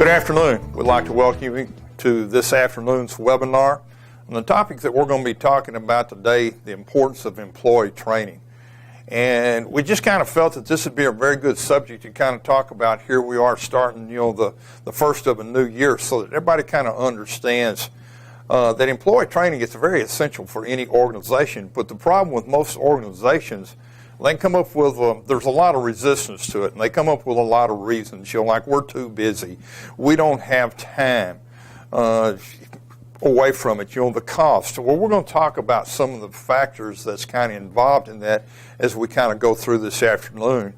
Good afternoon. We'd like to welcome you to this afternoon's webinar. And the topic that we're going to be talking about today, the importance of employee training. And we just kind of felt that this would be a very good subject to kind of talk about. Here we are starting, the first of a new year, so that everybody kind of understands that employee training is very essential for any organization. But the problem with most organizations, they come up with, there's a lot of resistance to it, and they come up with a lot of reasons. Like, we're too busy. We don't have time away from it. The cost. Well, we're going to talk about some of the factors that's kind of involved in that as we kind of go through this afternoon.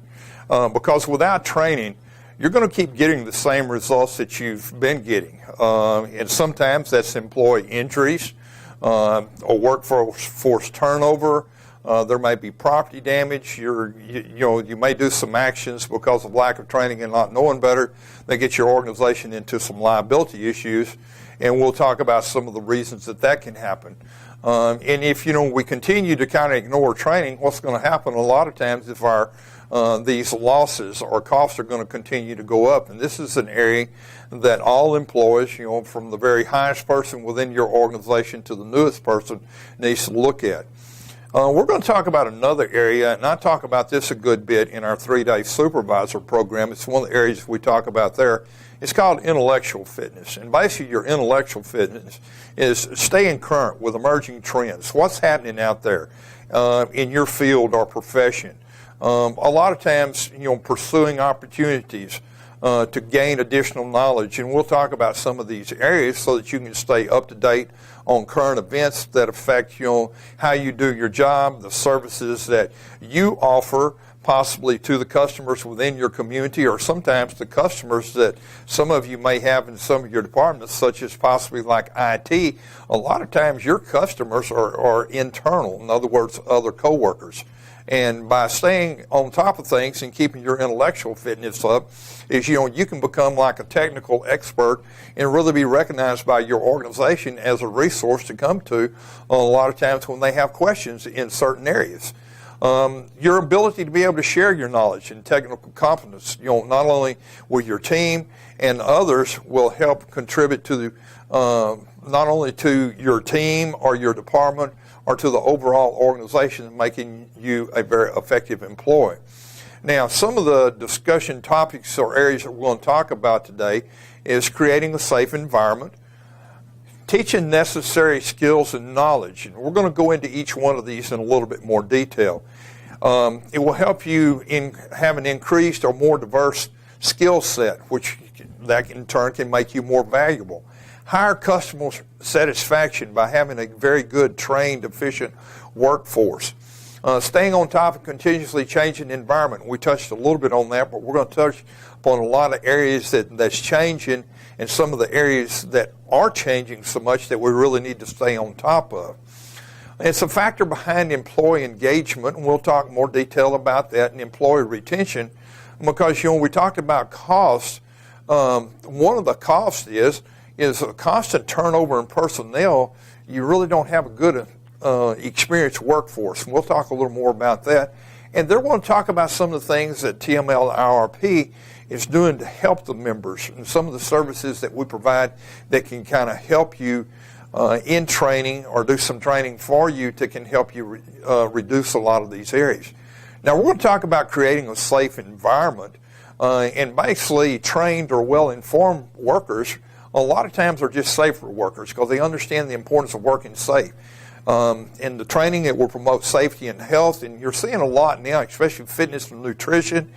Because without training, you're going to keep getting the same results that you've been getting. And sometimes that's employee injuries, or workforce turnover. There may be property damage. You may do some actions because of lack of training and not knowing better. They get your organization into some liability issues, and we'll talk about some of the reasons that can happen. And if we continue to kind of ignore training, what's going to happen a lot of times if these losses or costs are going to continue to go up. And this is an area that all employees, from the very highest person within your organization to the newest person, needs to look at. We're going to talk about another area, and I talk about this a good bit in our 3-day supervisor program. It's one of the areas we talk about there. It's called intellectual fitness. And basically your intellectual fitness is staying current with emerging trends. What's happening out there in your field or profession? A lot of times, pursuing opportunities to gain additional knowledge. And we'll talk about some of these areas so that you can stay up to date on current events that affect, how you do your job, the services that you offer possibly to the customers within your community, or sometimes the customers that some of you may have in some of your departments, such as possibly like IT. A lot of times your customers are internal, in other words, other coworkers. And by staying on top of things and keeping your intellectual fitness up, is you can become like a technical expert and really be recognized by your organization as a resource to come to a lot of times when they have questions in certain areas. Your ability to be able to share your knowledge and technical competence, not only with your team and others, will help contribute to not only to your team or your department or to the overall organization, making you a very effective employee. Now, some of the discussion topics or areas that we're going to talk about today is creating a safe environment, teaching necessary skills and knowledge. And we're going to go into each one of these in a little bit more detail. It will help you have an increased or more diverse skill set, which that in turn can make you more valuable. Higher customer satisfaction by having a very good, trained, efficient workforce. Staying on top of continuously changing environment. We touched a little bit on that, but we're going to touch upon a lot of areas that's changing and some of the areas that are changing so much that we really need to stay on top of. It's a factor behind employee engagement, and we'll talk more detail about that, and employee retention, because we talked about costs. One of the costs is a constant turnover in personnel. You really don't have a good experienced workforce, and we'll talk a little more about that. And they're going to talk about some of the things that TMLIRP is doing to help the members and some of the services that we provide that can kind of help you in training or do some training for you that can help you reduce a lot of these areas. Now, we're going to talk about creating a safe environment, and basically trained or well-informed workers a lot of times are just safer workers because they understand the importance of working safe. And the training, it will promote safety and health, and you're seeing a lot now, especially fitness and nutrition,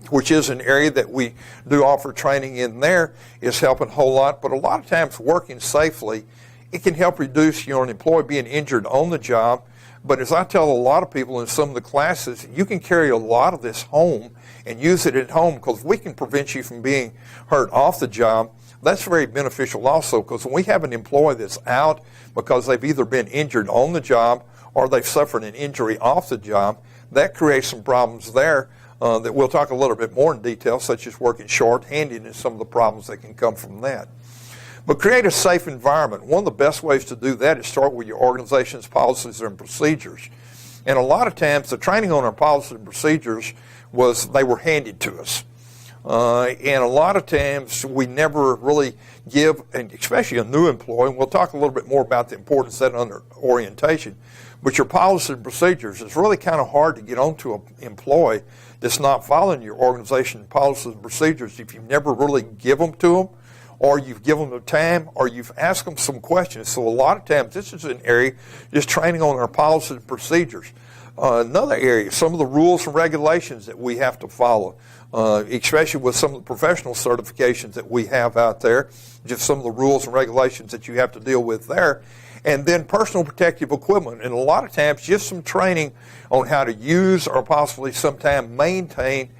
which is an area that we do offer training in there, is helping a whole lot. But a lot of times working safely, it can help reduce an employee being injured on the job. But as I tell a lot of people in some of the classes, you can carry a lot of this home and use it at home, because we can prevent you from being hurt off the job. That's very beneficial also, because when we have an employee that's out because they've either been injured on the job or they've suffered an injury off the job, that creates some problems there that we'll talk a little bit more in detail, such as working short-handed and some of the problems that can come from that. But create a safe environment. One of the best ways to do that is start with your organization's policies and procedures. And a lot of times the training on our policies and procedures they were handed to us. And a lot of times we never really give, and especially a new employee, and we'll talk a little bit more about the importance of that under orientation, but your policies and procedures, it's really kind of hard to get onto an employee that's not following your organization policies and procedures if you never really give them to them, or you've given them the time, or you've asked them some questions. So a lot of times this is an area just training on our policies and procedures. Another area, some of the rules and regulations that we have to follow, especially with some of the professional certifications that we have out there, just some of the rules and regulations that you have to deal with there. And then personal protective equipment. And a lot of times just some training on how to use or possibly sometime maintain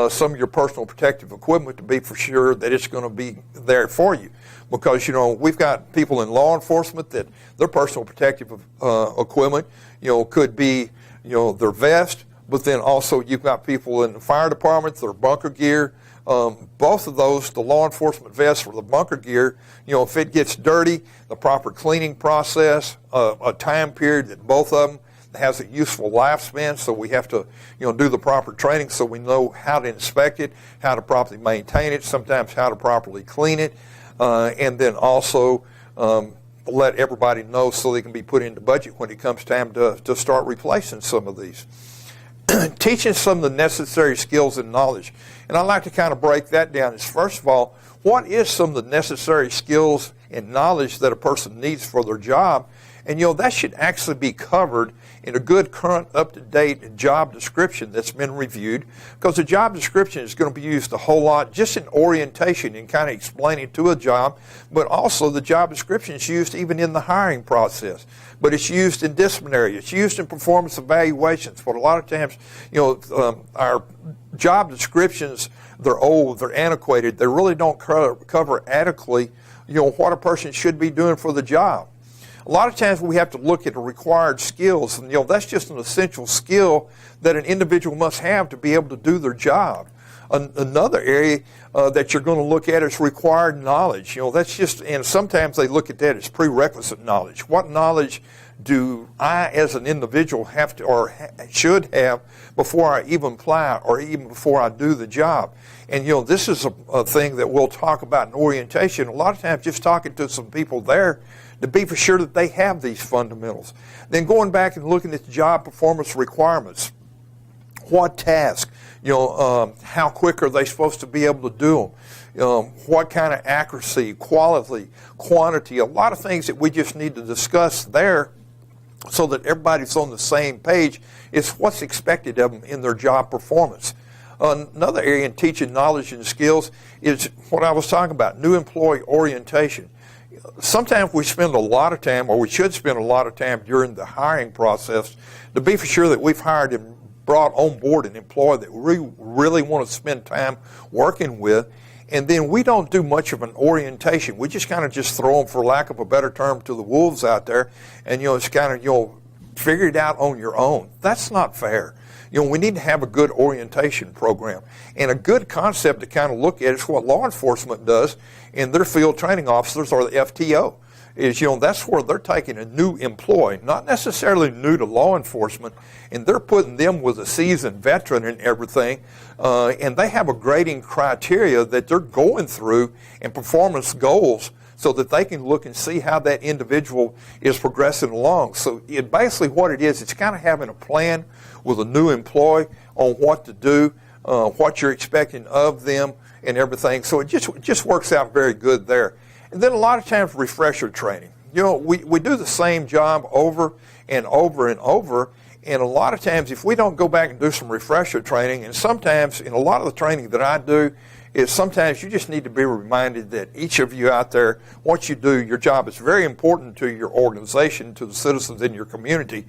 some of your personal protective equipment to be for sure that it's going to be there for you. Because, we've got people in law enforcement that their personal protective equipment, could be, their vest, but then also you've got people in the fire department, their bunker gear. Both of those, the law enforcement vest or the bunker gear, if it gets dirty, the proper cleaning process, a time period that both of them has a useful lifespan, so we have to, do the proper training so we know how to inspect it, how to properly maintain it, sometimes how to properly clean it, and then also let everybody know so they can be put into budget when it comes time to start replacing some of these. Teaching some of the necessary skills and knowledge. And I'd like to kind of break that down as, first of all, what is some of the necessary skills and knowledge that a person needs for their job? And, that should actually be covered in a good, current, up-to-date job description that's been reviewed, because the job description is going to be used a whole lot just in orientation and kind of explaining to a job, but also the job description is used even in the hiring process. But it's used in disciplinary, it's used in performance evaluations. But a lot of times, our job descriptions, they're old, they're antiquated, they really don't cover adequately, what a person should be doing for the job. A lot of times we have to look at the required skills, and that's just an essential skill that an individual must have to be able to do their job. Another area that you're going to look at is required knowledge. That's just, and sometimes they look at that as prerequisite knowledge. What knowledge do I as an individual have to or should have before I even apply or even before I do the job? And, this is a thing that we'll talk about in orientation. A lot of times just talking to some people there to be for sure that they have these fundamentals. Then going back and looking at the job performance requirements. What task? How quick are they supposed to be able to do them? What kind of accuracy, quality, quantity, a lot of things that we just need to discuss there so that everybody's on the same page is what's expected of them in their job performance. Another area in teaching knowledge and skills is what I was talking about, new employee orientation. Sometimes we spend a lot of time, or we should spend a lot of time during the hiring process to be for sure that we've hired and brought on board an employee that we really want to spend time working with. And then we don't do much of an orientation. We just kind of just throw them, for lack of a better term, to the wolves out there. And, it's kind of, figure it out on your own. That's not fair. We need to have a good orientation program. And a good concept to kind of look at is what law enforcement does in their field training officers, or the FTO. Is, that's where they're taking a new employee, not necessarily new to law enforcement, and they're putting them with a seasoned veteran and everything, and they have a grading criteria that they're going through and performance goals so that they can look and see how that individual is progressing along. So basically what it is, it's kind of having a plan with a new employee on what to do, what you're expecting of them and everything. So it just works out very good there. And then a lot of times refresher training. We do the same job over and over and over, and a lot of times if we don't go back and do some refresher training, and sometimes in a lot of the training that I do is sometimes you just need to be reminded that each of you out there, what you do, your job is very important to your organization, to the citizens in your community,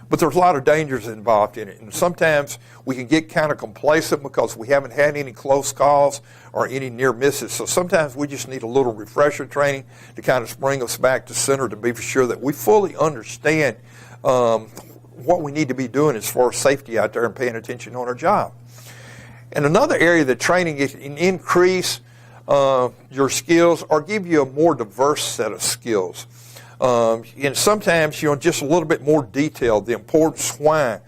but there's a lot of dangers involved in it. And sometimes we can get kind of complacent because we haven't had any close calls or any near misses. So sometimes we just need a little refresher training to kind of bring us back to center to be for sure that we fully understand what we need to be doing as far as safety out there and paying attention on our job. And another area that training is increase your skills or give you a more diverse set of skills. And sometimes, just a little bit more detail, the importance why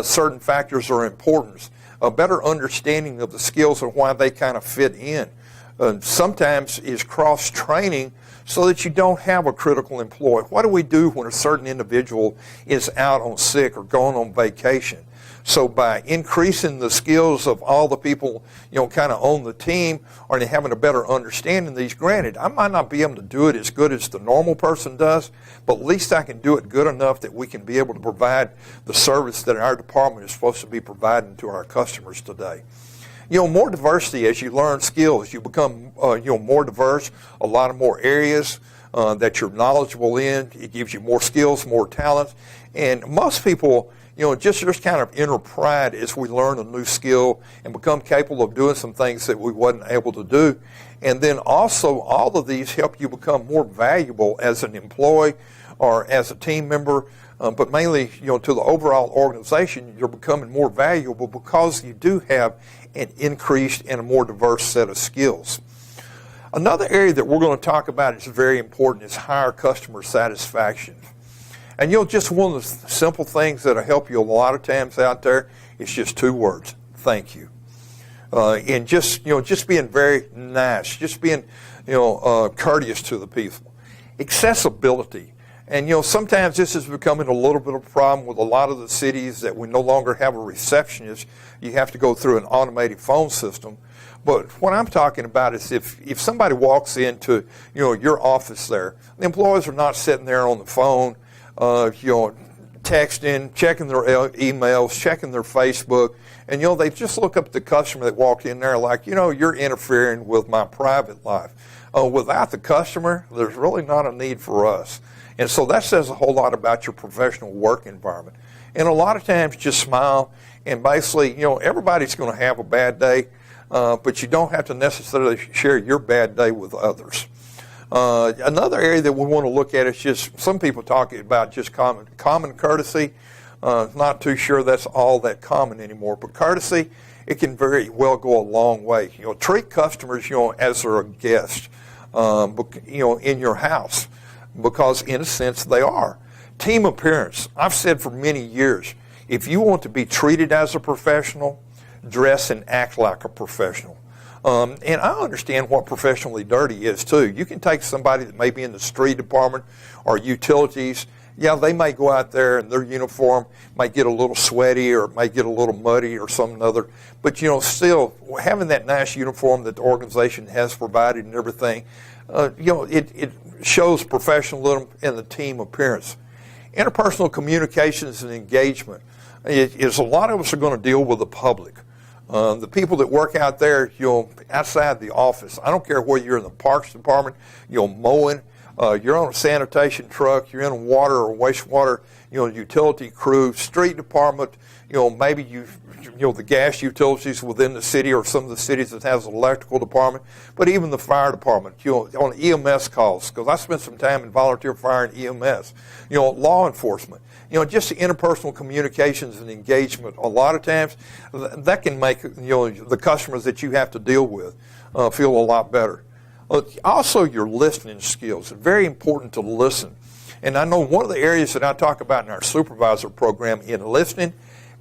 certain factors are important. a better understanding of the skills and why they kind of fit in. Sometimes is cross-training so that you don't have a critical employee. What do we do when a certain individual is out on sick or going on vacation? So by increasing the skills of all the people, kind of on the team, or having a better understanding of these, granted, I might not be able to do it as good as the normal person does, but at least I can do it good enough that we can be able to provide the service that our department is supposed to be providing to our customers today. More diversity as you learn skills. You become, more diverse, a lot of more areas that you're knowledgeable in. It gives you more skills, more talents. And most people, just kind of inner pride as we learn a new skill and become capable of doing some things that we wasn't able to do. And then also all of these help you become more valuable as an employee or as a team member, but mainly, to the overall organization, you're becoming more valuable because you do have an increased and a more diverse set of skills. Another area that we're going to talk about is very important is higher customer satisfaction. And just one of the simple things that'll help you a lot of times out there is just 2 words: thank you. And just being very nice, just being courteous to the people. Accessibility. And sometimes this is becoming a little bit of a problem with a lot of the cities that we no longer have a receptionist. You have to go through an automated phone system. But what I'm talking about is if somebody walks into your office there, the employees are not sitting there on the phone, texting, checking their emails, checking their Facebook, and they just look up at the customer that walked in there like, you're interfering with my private life. Without the customer, there's really not a need for us. And so that says a whole lot about your professional work environment. And a lot of times just smile, and basically, everybody's going to have a bad day, but you don't have to necessarily share your bad day with others. Another area that we want to look at is just some people talking about just common courtesy. Not too sure that's all that common anymore, but courtesy, it can very well go a long way. Treat customers, as they're a guest, in your house, because in a sense they are. Team appearance. I've said for many years, if you want to be treated as a professional, dress and act like a professional. And I understand what professionally dirty is too. You can take somebody that may be in the street department or utilities. Yeah, they may go out there and their uniform might get a little sweaty or it might get a little muddy or something other. But, still having that nice uniform that the organization has provided and everything, it shows professionalism and the team appearance. Interpersonal communications and engagement is a lot of us are going to deal with the public. The people that work out there, outside the office. I don't care whether you're in the parks department, mowing, you're on a sanitation truck, you're in a water or wastewater, utility crew, street department, maybe the gas utilities within the city or some of the cities that has an electrical department, but even the fire department, on EMS calls, because I spent some time in volunteer fire and EMS, law enforcement. Just the interpersonal communications and engagement, a lot of times, that can make, the customers that you have to deal with feel a lot better. Also, your listening skills. It's very important to listen. And I know one of the areas that I talk about in our supervisor program in listening,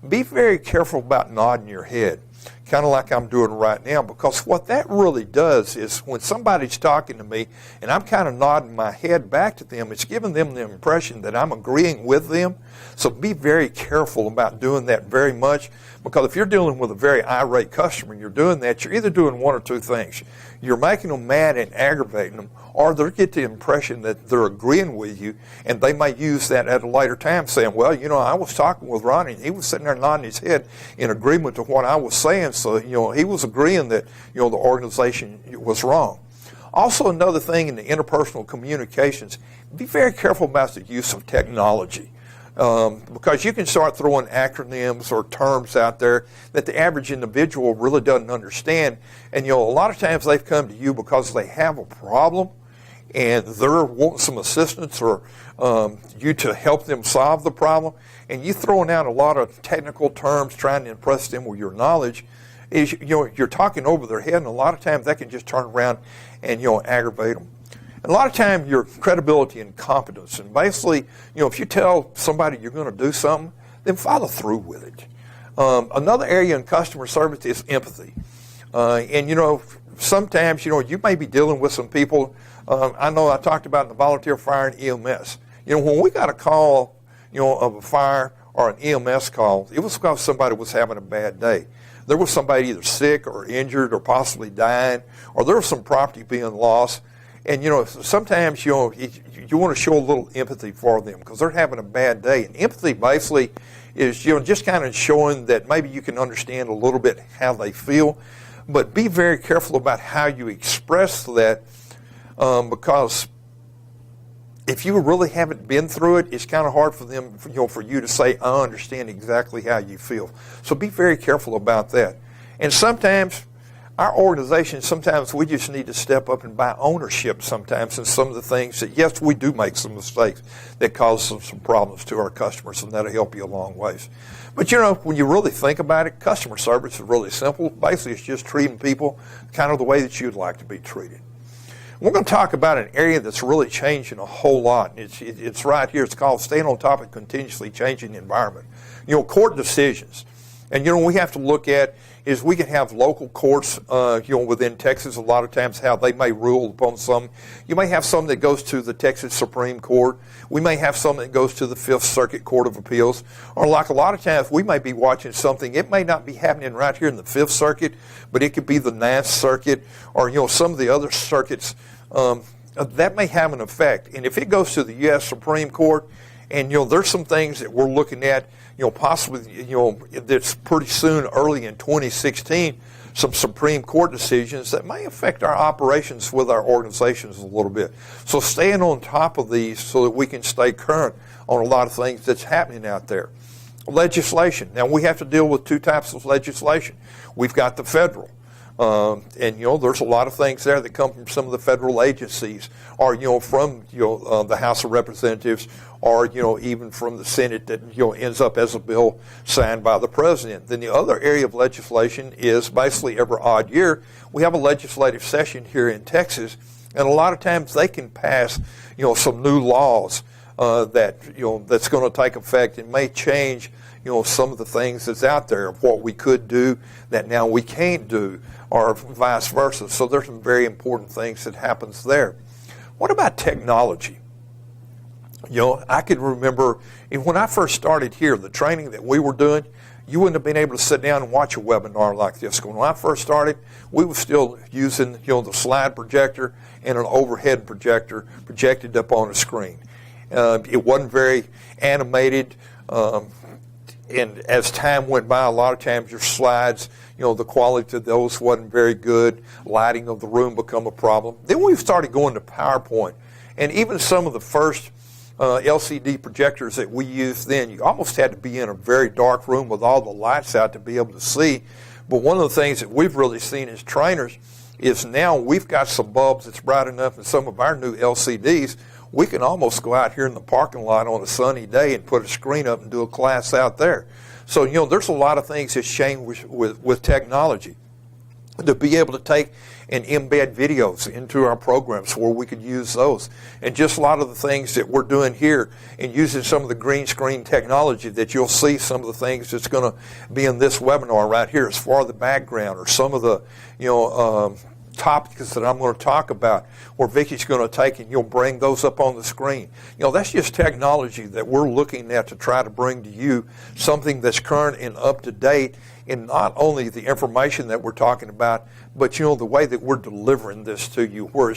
be very careful about nodding your head, kind of like I'm doing right now, because what that really does is when somebody's talking to me and I'm kind of nodding my head back to them, it's giving them the impression that I'm agreeing with them. So be very careful about doing that very much, because if you're dealing with a very irate customer and you're doing that, you're either doing one or two things. You're making them mad and aggravating them, or they get the impression that they're agreeing with you, and they may use that at a later time saying, well, I was talking with Ronnie, and he was sitting there nodding his head in agreement to what I was saying, so, he was agreeing that, the organization was wrong. Also, another thing in the interpersonal communications, be very careful about the use of technology. Because you can start throwing acronyms or terms out there that the average individual really doesn't understand. And, a lot of times they've come to you because they have a problem and they're wanting some assistance or you to help them solve the problem. And you throwing out a lot of technical terms trying to impress them with your knowledge is, you're talking over their head, and a lot of times that can just turn around and, aggravate them. And a lot of time, your credibility and competence. And basically, if you tell somebody you're going to do something, then follow through with it. Another area in customer service is empathy. And, you know, sometimes, you know, you may be dealing with some people. I know I talked about in the volunteer fire and EMS. You know, when we got a call, you know, of a fire or an EMS call, it was because somebody was having a bad day. There was somebody either sick or injured or possibly dying, or there was some property being lost. And, you know, sometimes, you know, you want to show a little empathy for them because they're having a bad day. And empathy basically is, you know, just kind of showing that maybe you can understand a little bit how they feel. But be very careful about how you express that because if you really haven't been through it, it's kind of hard for them, you know, for you to say, I understand exactly how you feel. So be very careful about that. And sometimes our organization, sometimes we just need to step up and buy ownership sometimes in some of the things that, yes, we do make some mistakes that cause some problems to our customers, and that'll help you a long ways. But, you know, when you really think about it, customer service is really simple. Basically, it's just treating people kind of the way that you'd like to be treated. We're going to talk about an area that's really changing a whole lot. It's right here. It's called staying on top of continuously changing the environment. You know, court decisions. And, you know, we have to look at is we can have local courts, you know, within Texas a lot of times how they may rule upon some. You may have some that goes to the Texas Supreme Court. We may have some that goes to the Fifth Circuit Court of Appeals. Or like a lot of times we may be watching something. It may not be happening right here in the Fifth Circuit, but it could be the Ninth Circuit or, you know, some of the other circuits. That may have an effect. And if it goes to the U.S. Supreme Court, and, you know, there's some things that we're looking at, you know, possibly, you know, that's pretty soon, early in 2016, some Supreme Court decisions that may affect our operations with our organizations a little bit. So staying on top of these so that we can stay current on a lot of things that's happening out there. Legislation. Now, we have to deal with two types of legislation. We've got the federal. And, you know, there's a lot of things there that come from some of the federal agencies or, you know, from, you know, the House of Representatives or, you know, even from the Senate that, you know, ends up as a bill signed by the president. Then the other area of legislation is basically every odd year we have a legislative session here in Texas, and a lot of times they can pass, you know, some new laws that, you know, that's going to take effect and may change, you know, some of the things that's out there of what we could do that now we can't do, or vice versa. So there's some very important things that happens there. What about technology? You know, I can remember when I first started here, the training that we were doing, you wouldn't have been able to sit down and watch a webinar like this. When I first started, we were still using, you know, the slide projector and an overhead projector projected up on a screen. It wasn't very animated. And as time went by, a lot of times your slides, you know, the quality of those wasn't very good. Lighting of the room become a problem. Then we started going to PowerPoint. And even some of the first LCD projectors that we used then, you almost had to be in a very dark room with all the lights out to be able to see. But one of the things that we've really seen as trainers is now we've got some bulbs that's bright enough in some of our new LCDs. We can almost go out here in the parking lot on a sunny day and put a screen up and do a class out there. So, you know, there's a lot of things that's changed with technology. To be able to take and embed videos into our programs where we could use those. And just a lot of the things that we're doing here and using some of the green screen technology that you'll see some of the things that's going to be in this webinar right here as far as the background or some of the, you know, topics that I'm going to talk about where Vicky's going to take and you'll bring those up on the screen. You know, that's just technology that we're looking at to try to bring to you something that's current and up to date in not only the information that we're talking about, but, you know, the way that we're delivering this to you where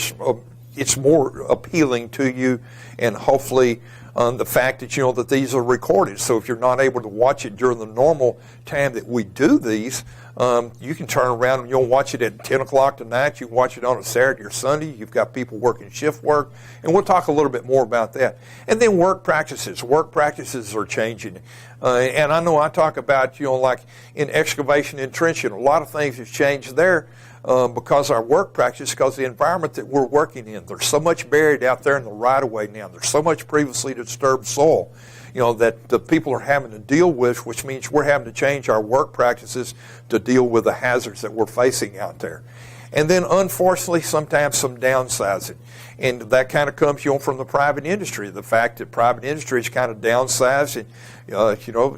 it's more appealing to you and hopefully the fact that, you know, that these are recorded. So if you're not able to watch it during the normal time that we do these, you can turn around and you'll watch it at 10 o'clock tonight. You can watch it on a Saturday or Sunday. You've got people working shift work. And we'll talk a little bit more about that. And then work practices. Work practices are changing. And I know I talk about, you know, like in excavation and trenching, a lot of things have changed there because our work practice, because the environment that we're working in, there's so much buried out there in the right-of-way now. There's so much previously disturbed soil, you know, that the people are having to deal with, which means we're having to change our work practices to deal with the hazards that we're facing out there. And then, unfortunately, sometimes some downsizing. And that kind of comes from the private industry. The fact that private industry is kind of downsized, and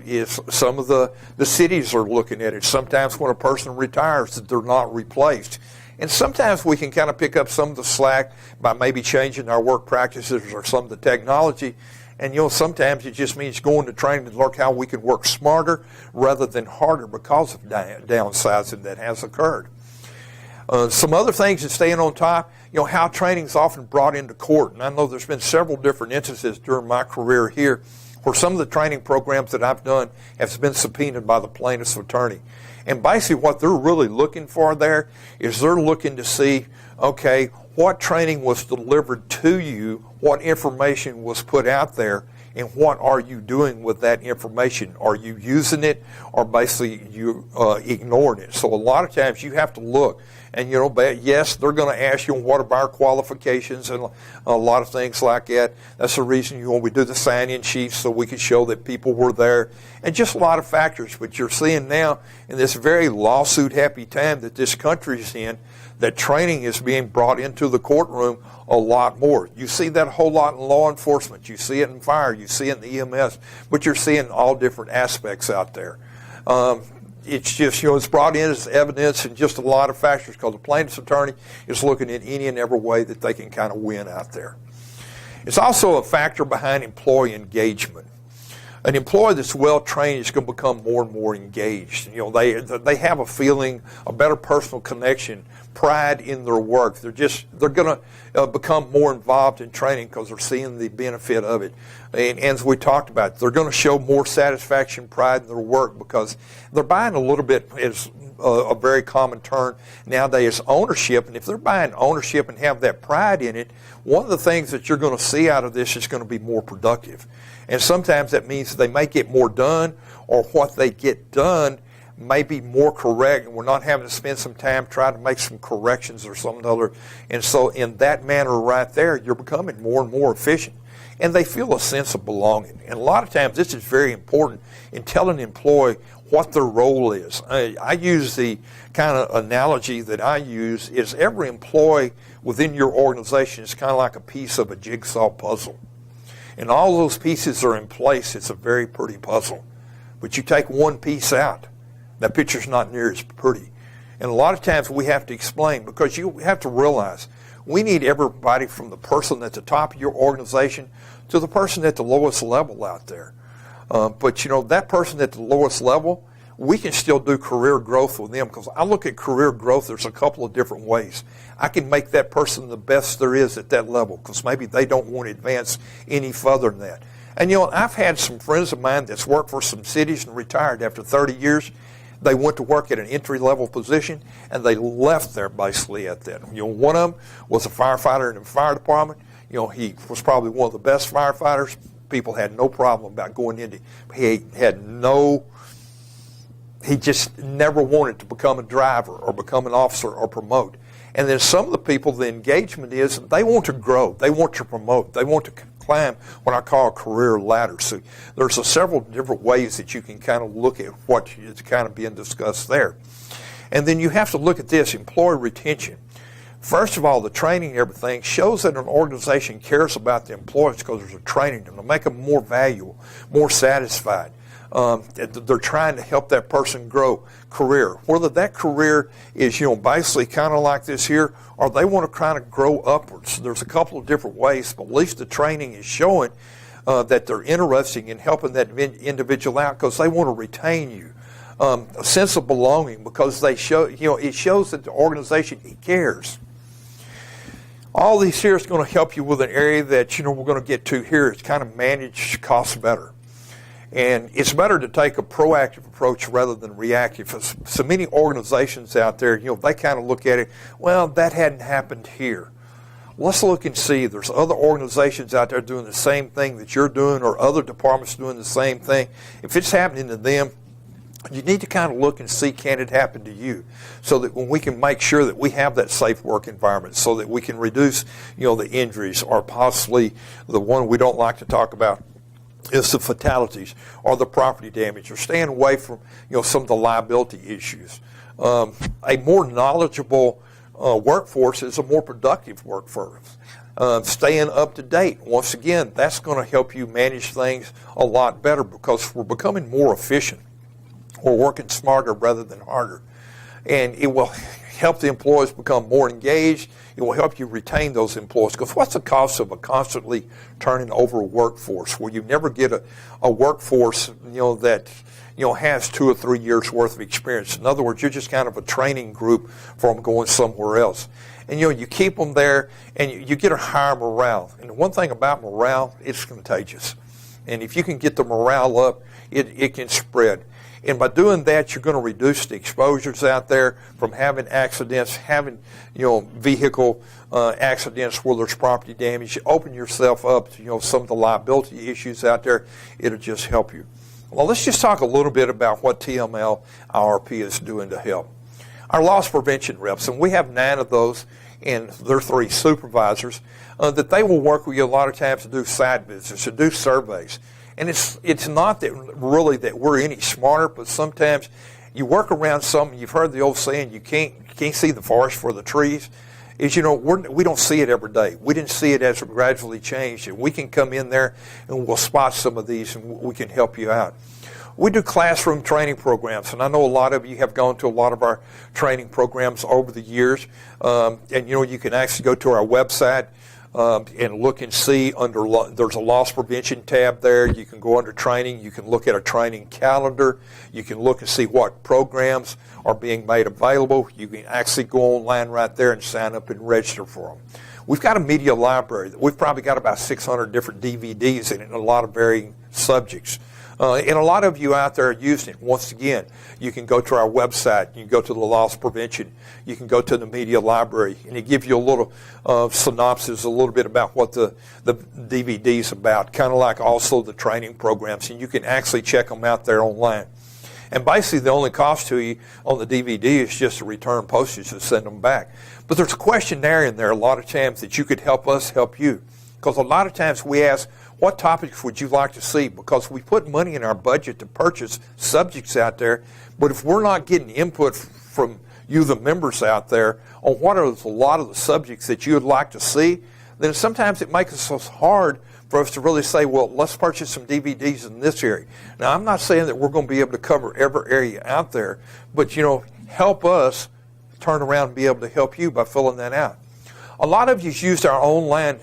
is some of the cities are looking at it. Sometimes when a person retires, that they're not replaced. And sometimes we can kind of pick up some of the slack by maybe changing our work practices or some of the technology. And sometimes it just means going to training to learn how we can work smarter rather than harder because of downsizing that has occurred. Some other things that staying on top, how training is often brought into court. And I know there's been several different instances during my career here where some of the training programs that I've done have been subpoenaed by the plaintiff's attorney. And basically what they're really looking for there is they're looking to see, okay, what training was delivered to you, what information was put out there, and what are you doing with that information? Are you using it, or basically you ignoring it? So a lot of times you have to look. And, yes, they're going to ask you what are our qualifications and a lot of things like that. That's the reason, we do the sign-in sheets so we can show that people were there. And just a lot of factors. But you're seeing now in this very lawsuit-happy time that this country is in, that training is being brought into the courtroom a lot more. You see that a whole lot in law enforcement. You see it in fire. You see it in the EMS. But you're seeing all different aspects out there. It's just, it's brought in as evidence and just a lot of factors because the plaintiff's attorney is looking at any and every way that they can kind of win out there. It's also a factor behind employee engagement. An employee that's well trained is going to become more and more engaged. They have a feeling, a better personal connection, pride in their work. They're going to become more involved in training because they're seeing the benefit of it. And as we talked about, they're going to show more satisfaction, pride in their work because they're buying a little bit, is a very common term nowadays, ownership. And if they're buying ownership and have that pride in it, one of the things that you're going to see out of this is going to be more productive. And sometimes that means they may get more done, or what they get done may be more correct, and we're not having to spend some time trying to make some corrections or something other. And so in that manner right there, you're becoming more and more efficient. And they feel a sense of belonging. And a lot of times this is very important in telling an employee what their role is. I use the kind of analogy that I use is every employee within your organization is kind of like a piece of a jigsaw puzzle. And all those pieces are in place. It's a very pretty puzzle. But you take one piece out, that picture's not near as pretty. And a lot of times we have to explain because you have to realize we need everybody from the person at the top of your organization to the person at the lowest level out there. But that person at the lowest level, we can still do career growth with them because I look at career growth, there's a couple of different ways. I can make that person the best there is at that level because maybe they don't want to advance any further than that. And I've had some friends of mine that's worked for some cities and retired after 30 years. They went to work at an entry-level position, and they left there basically at that. One of them was a firefighter in the fire department. He was probably one of the best firefighters. People had no problem about going into. He just never wanted to become a driver or become an officer or promote. And then some of the people, the engagement is they want to grow, they want to promote, they want to climb what I call a career ladder. So there's several different ways that you can kind of look at what is kind of being discussed there. And then you have to look at this, employee retention. First of all, the training and everything shows that an organization cares about the employees because they're training them to make them more valuable, more satisfied. They're trying to help that person grow career. Whether that career is, basically kind of like this here, or they want to kind of grow upwards. There's a couple of different ways, but at least the training is showing that they're interested in helping that individual out because they want to retain you. A sense of belonging because they show, it shows that the organization cares. All these here is going to help you with an area that, we're going to get to here. It's kind of manage costs better. And it's better to take a proactive approach rather than reactive. So many organizations out there, they kind of look at it, well, that hadn't happened here. Let's look and see. There's other organizations out there doing the same thing that you're doing or other departments doing the same thing. If it's happening to them, you need to kind of look and see, can it happen to you? So that when we can make sure that we have that safe work environment so that we can reduce, the injuries or possibly the one we don't like to talk about is the fatalities or the property damage or staying away from, some of the liability issues. A more knowledgeable workforce is a more productive workforce. Staying up to date, once again, that's going to help you manage things a lot better because we're becoming more efficient. We're working smarter rather than harder. And it will help the employees become more engaged. It will help you retain those employees. Because what's the cost of a constantly turning over a workforce where you never get a workforce, that has 2 or 3 years worth of experience? In other words, you're just kind of a training group for them going somewhere else. And you keep them there, and you get a higher morale. And the one thing about morale, it's contagious. And if you can get the morale up, it can spread. And by doing that, you're going to reduce the exposures out there from having accidents, having vehicle accidents where there's property damage. You open yourself up to some of the liability issues out there. It'll just help you. Well, let's just talk a little bit about what TMLIRP is doing to help. Our loss prevention reps, and we have 9 of those, and they're 3 supervisors, that they will work with you a lot of times to do site visits, to do surveys. And it's not that really that we're any smarter, but sometimes you work around something. You've heard the old saying, you can't see the forest for the trees. We don't see it every day. We didn't see it as it gradually changed. And we can come in there and we'll spot some of these and we can help you out. We do classroom training programs, and I know a lot of you have gone to a lot of our training programs over the years. And you can actually go to our website and look and see there's a loss prevention tab there. You can go under training. You can look at a training calendar. You can look and see what programs are being made available. You can actually go online right there and sign up and register for them. We've got a media library. We've probably got about 600 different DVDs in it, and a lot of varying subjects. And a lot of you out there are using it. Once again, you can go to our website. You can go to the loss prevention. You can go to the media library. And it gives you a little synopsis, a little bit about what the DVD is about, kind of like also the training programs. And you can actually check them out there online. And basically, the only cost to you on the DVD is just to return postage to send them back. But there's a questionnaire in there a lot of times that you could help us help you. Because a lot of times we ask, what topics would you like to see? Because we put money in our budget to purchase subjects out there, but if we're not getting input from you, the members out there, on what are a lot of the subjects that you would like to see, then sometimes it makes it so hard for us to really say, well, let's purchase some DVDs in this area. Now, I'm not saying that we're going to be able to cover every area out there, but, help us turn around and be able to help you by filling that out. A lot of you used our online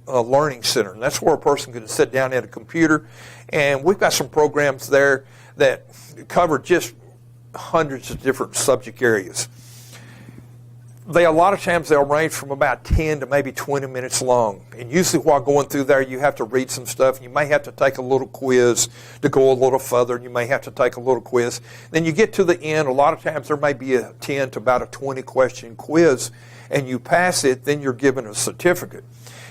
learning center, and that's where a person can sit down at a computer, and we've got some programs there that cover just hundreds of different subject areas. A lot of times they'll range from about 10 to maybe 20 minutes long, and usually while going through there you have to read some stuff. You may have to take a little quiz to go a little further, and you may have to take a little quiz. Then you get to the end, a lot of times there may be a 10 to about a 20 question quiz, and you pass it, then you're given a certificate.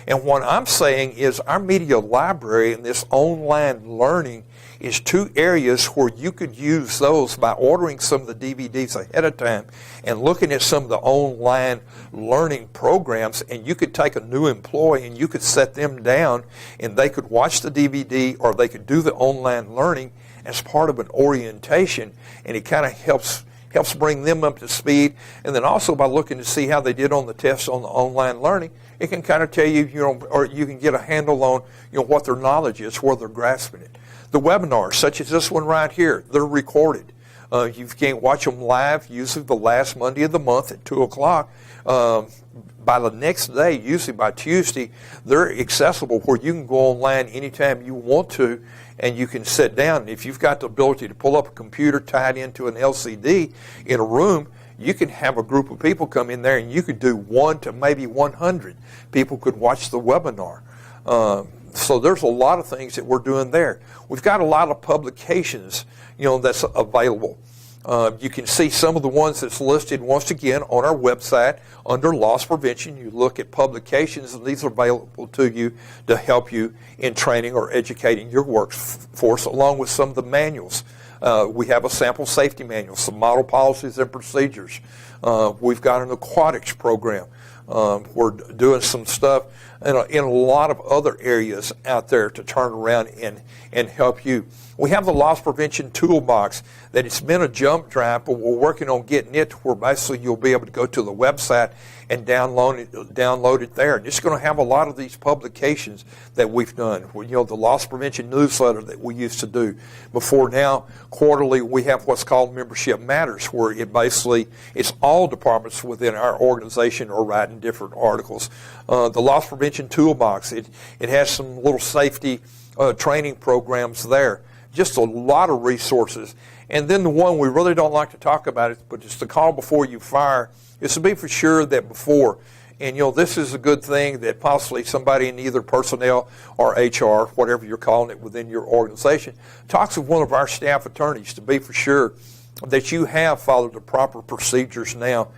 And what I'm saying is our media library and this online learning is 2 areas where you could use those by ordering some of the DVDs ahead of time and looking at some of the online learning programs, and you could take a new employee and you could set them down and they could watch the DVD or they could do the online learning as part of an orientation, and it kind of helps bring them up to speed. And then also by looking to see how they did on the tests on the online learning, it can kind of tell you, or you can get a handle on, what their knowledge is, where they're grasping it. The webinars, such as this one right here, they're recorded. You can watch them live, usually the last Monday of the month at 2 o'clock. By the next day, usually by Tuesday, they're accessible where you can go online anytime you want to, and you can sit down. If you've got the ability to pull up a computer tied into an LCD in a room, you can have a group of people come in there and you could do 1 to maybe 100 people could watch the webinar. So there's a lot of things that we're doing there. We've got a lot of publications, that's available. You can see some of the ones that's listed once again on our website under loss prevention. You look at publications, and these are available to you to help you in training or educating your workforce, along with some of the manuals. We have a sample safety manual, some model policies and procedures. We've got an aquatics program. We're doing some stuff in a lot of other areas out there to turn around and help you. We have the loss prevention toolbox that it's been a jump drive, but we're working on getting it to where basically you'll be able to go to the website and download it there. And it's going to have a lot of these publications that we've done. The loss prevention newsletter that we used to do before. Now, quarterly, we have what's called Membership Matters, where it's all departments within our organization are writing different articles. The loss prevention toolbox, it has some little safety training programs there. Just a lot of resources. And then the one we really don't like to talk about it, but it's the call before you fire, is to be for sure that before, and this is a good thing that possibly somebody in either personnel or HR, whatever you're calling it within your organization, talks with one of our staff attorneys to be for sure that you have followed the proper procedures now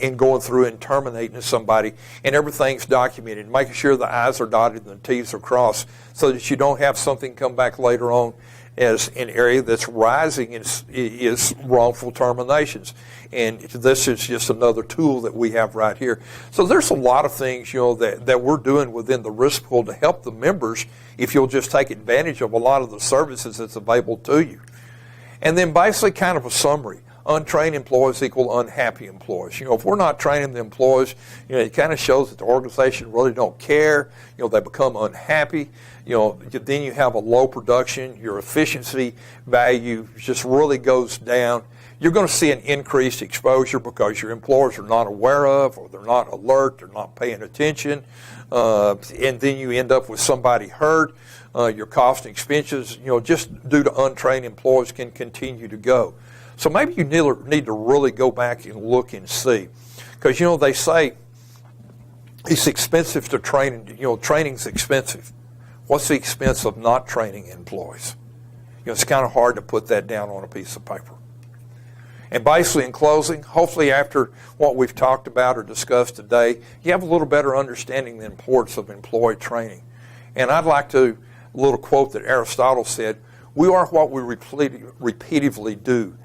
in going through and terminating somebody, and everything's documented, making sure the I's are dotted and the T's are crossed so that you don't have something come back later on as an area that's rising is wrongful terminations. And this is just another tool that we have right here. So there's a lot of things, that we're doing within the risk pool to help the members if you'll just take advantage of a lot of the services that's available to you. And then basically kind of a summary. Untrained employees equal unhappy employees. If we're not training the employees, it kind of shows that the organization really don't care. They become unhappy. Then you have a low production. Your efficiency value just really goes down. You're going to see an increased exposure because your employers are not aware of, or they're not alert, they're not paying attention, and then you end up with somebody hurt. Your cost and expenses, just due to untrained employees, can continue to go. So maybe you need to really go back and look and see. Because, they say it's expensive to train. Training's expensive. What's the expense of not training employees? It's kind of hard to put that down on a piece of paper. And basically, in closing, hopefully after what we've talked about or discussed today, you have a little better understanding of the importance of employee training. And I'd like to, a little quote that Aristotle said, "We are what we repeatedly do.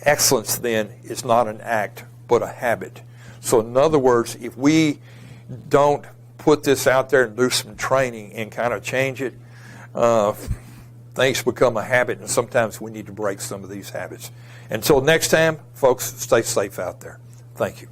Excellence, then, is not an act, but a habit." So in other words, if we don't put this out there and do some training and kind of change it, things become a habit, and sometimes we need to break some of these habits. Until next time, folks, stay safe out there. Thank you.